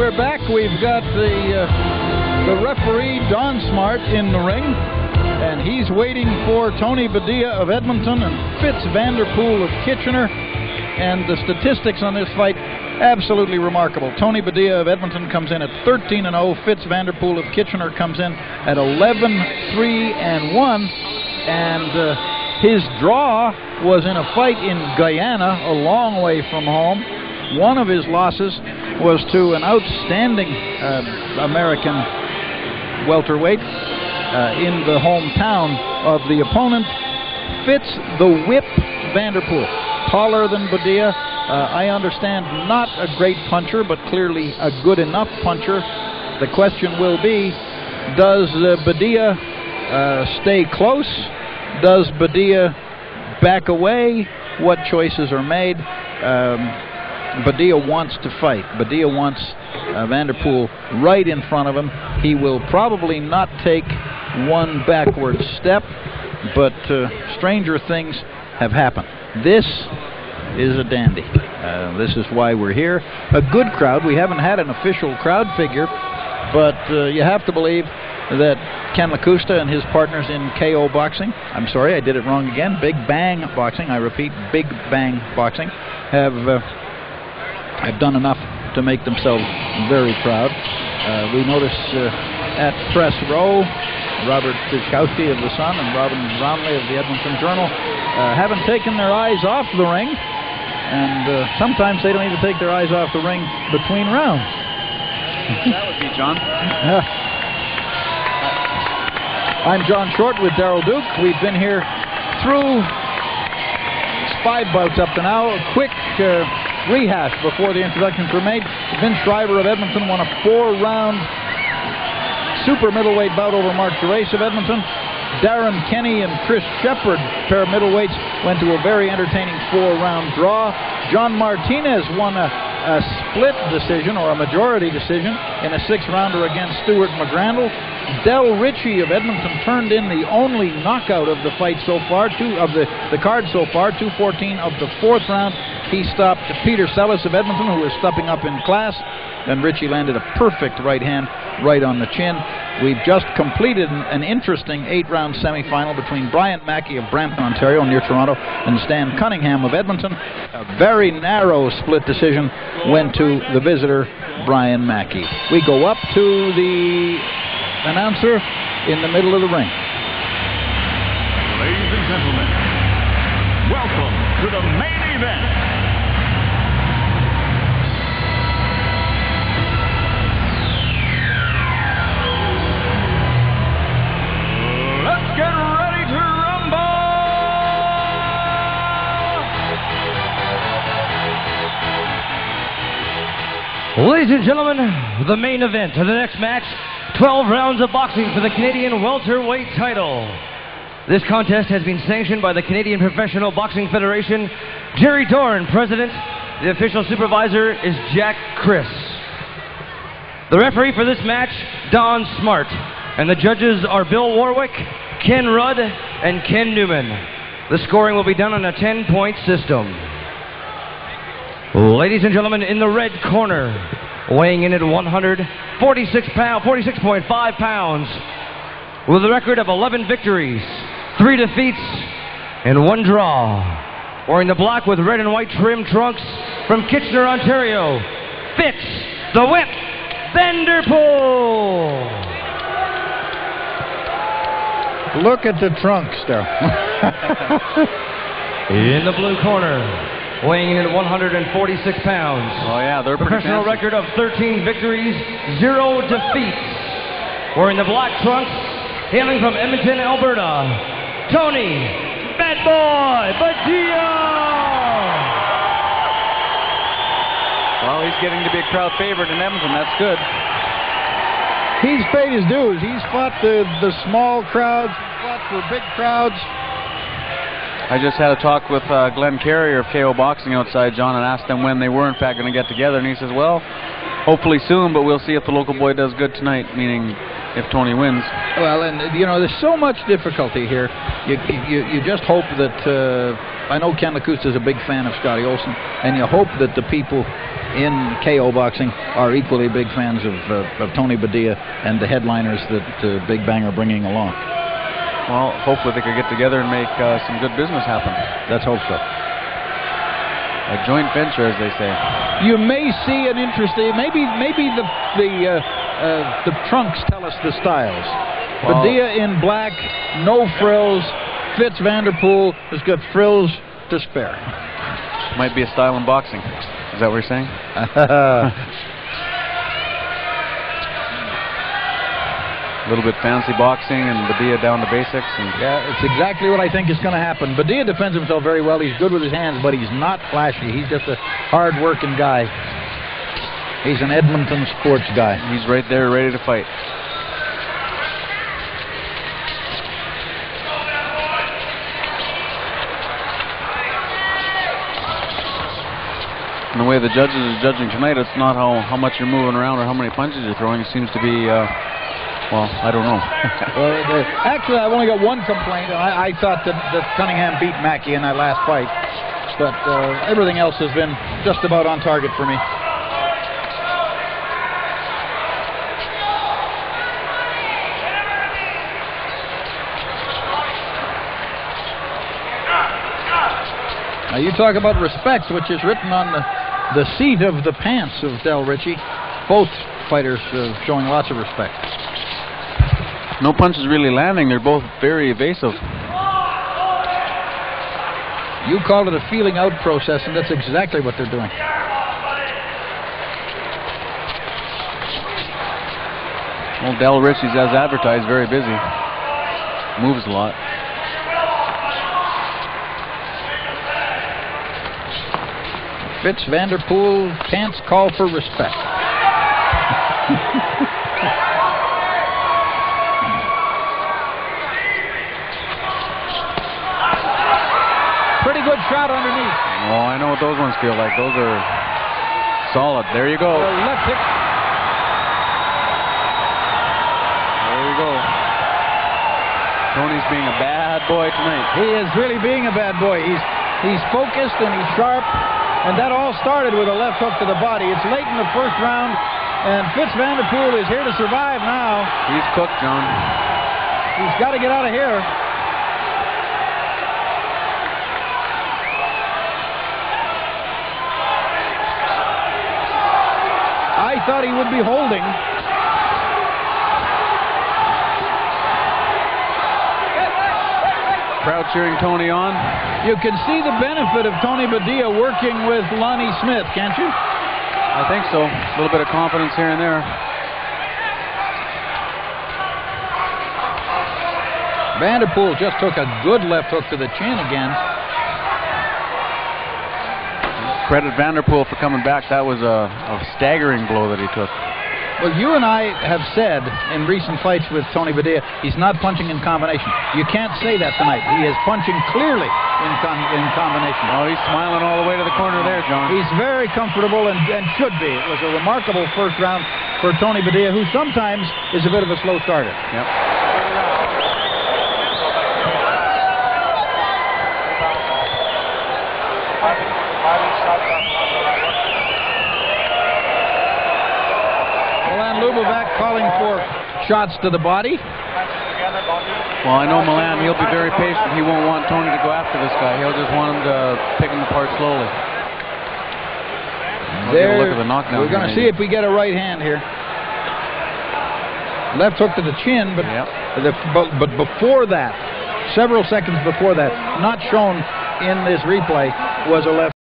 we're back. We've got the referee, Don Smart, in the ring, and he's waiting for Tony Badilla of Edmonton and Fitz Vanderpool of Kitchener. And the statistics on this fight, absolutely remarkable. Tony Badilla of Edmonton comes in at 13-0. Fitz Vanderpool of Kitchener comes in at 11-3-1. And his draw was in a fight in Guyana, a long way from home. One of his losses was to an outstanding American welterweight in the hometown of the opponent, Fitz the Whip Vanderpool. Taller than Badilla. I understand not a great puncher, but clearly a good enough puncher. The question will be, does Badilla stay close? Does Badilla back away? What choices are made? Badilla wants to fight. Badilla wants Vanderpool right in front of him. He will probably not take one backward step, but stranger things have happened. This is a dandy. This is why we're here. A good crowd. We haven't had an official crowd figure, but you have to believe that Ken Lacusta and his partners in KO Boxing, I'm sorry, I did it wrong again, Big Bang Boxing, I repeat, Big Bang Boxing, have done enough to make themselves very proud. We notice at Press Row, Robert Kwiatkowski of The Sun and Robin Brownlee of the Edmonton Journal haven't taken their eyes off the ring, and sometimes they don't even take their eyes off the ring between rounds. That would be John. I'm John Short with Darrell Duke. We've been here through 5 bouts up to now. A quick rehash before the introductions were made. Vince Shriver of Edmonton won a 4-round super middleweight bout over Mark Gerace of Edmonton. Darren Kenny and Chris Shepard, pair of middleweights, went to a very entertaining 4-round draw. John Martinez won a split decision, or a majority decision, in a 6-rounder against Stuart McGrandle. Del Ritchie of Edmonton turned in the only knockout of the fight so far, the card so far, 2:14 of the 4th round. He stopped Peter Sellis of Edmonton, who was stepping up in class, and Ritchie landed a perfect right hand right on the chin. We've just completed an interesting 8-round semifinal between Bryant Mackey of Brampton, Ontario, near Toronto, and Stan Cunningham of Edmonton. A very narrow split decision went to the visitor, Brian Mackey. We go up to the announcer in the middle of the ring. Ladies and gentlemen, welcome to the main event. Let's get ready to rumble! Ladies and gentlemen, the main event of the next match, 12 rounds of boxing for the Canadian welterweight title. This contest has been sanctioned by the Canadian Professional Boxing Federation. Jerry Dorn, president. The official supervisor is Jack Chris. The referee for this match, Don Smart. And the judges are Bill Warwick, Ken Rudd, and Ken Newman. The scoring will be done on a 10-point system. Ladies and gentlemen, in the red corner, weighing in at 46.5 pounds, with a record of 11 victories, 3 defeats, and 1 draw. Wearing the black with red and white trim trunks from Kitchener, Ontario, Fitz the Whip Vanderpool. Look at the trunks there. In the blue corner, weighing in at 146 pounds. Oh, yeah, they're pretty professional fancy. record of 13 victories, 0 defeats. Wearing the black trunks, hailing from Edmonton, Alberta, Tony Bad Boy Badilla. Well, he's getting to be a crowd favorite in Edmonton. That's good. He's paid his dues. He's fought the small crowds, he's fought for big crowds. I just had a talk with Glenn Carrier of KO Boxing outside, John, and asked him when they were in fact going to get together, and he says, well, hopefully soon, but we'll see if the local boy does good tonight, meaning if Tony wins. Well, and there's so much difficulty here. You just hope that I know Ken Lacusta is a big fan of Scotty Olsen, and you hope that the people in KO Boxing are equally big fans of Tony Badilla and the headliners that Big Bang are bringing along. Well, hopefully they could get together and make some good business happen. Let's hope so. A joint venture, as they say. You may see an interesting. Maybe the trunks tell us the styles. Well, Badilla in black, no frills. Fitz Vanderpool has got frills to spare. Might be a style in boxing. Is that what you're saying? A little bit fancy boxing and Badilla down to basics. Yeah, it's exactly what I think is going to happen. Badilla defends himself very well. He's good with his hands, but he's not flashy. He's just a hard-working guy. He's an Edmonton sports guy. He's right there ready to fight. And the way the judges are judging tonight, it's not how much you're moving around or how many punches you're throwing. It seems to be... well, I don't know. Well, actually, I've only got one complaint. I thought that Cunningham beat Mackey in that last fight. But everything else has been just about on target for me. Now, you talk about respect, which is written on the seat of the pants of Del Ritchie. Both fighters showing lots of respect. No punches really landing. They're both very evasive. You call it a feeling out process, and that's exactly what they're doing. Well, Del Ritchie's, as advertised, very busy. Moves a lot. Fitz Vanderpool pants call for respect. Pretty good shot underneath. Oh, I know what those ones feel like. Those are solid. There you go. Left hook. There you go. Tony's being a bad boy tonight. He is really being a bad boy. He's focused and he's sharp. And that all started with a left hook to the body. It's late in the first round, and Fitz Vanderpool is here to survive now. He's cooked, John. He's got to get out of here. I thought he would be holding. Crowd cheering Tony on. You can see the benefit of Tony Badilla working with Lonnie Smith, can't you? I think so. A little bit of confidence here and there. Vanderpool just took a good left hook to the chin again. Credit Vanderpool for coming back. That was a staggering blow that he took. Well, you and I have said in recent fights with Tony Badilla, he's not punching in combination. You can't say that tonight. He is punching clearly in combination. Oh, he's smiling all the way to the corner there, John. He's very comfortable and should be. It was a remarkable first round for Tony Badilla, who sometimes is a bit of a slow starter. Yep. Lubovac calling for shots to the body. Well, I know Milan, he'll be very patient. He won't want Tony to go after this guy. He'll just want him to pick him apart slowly. We'll get a look at the knockdown. We're going to see if we get a right hand here. Left hook to the chin, but, but before that, several seconds before that, not shown in this replay, was a left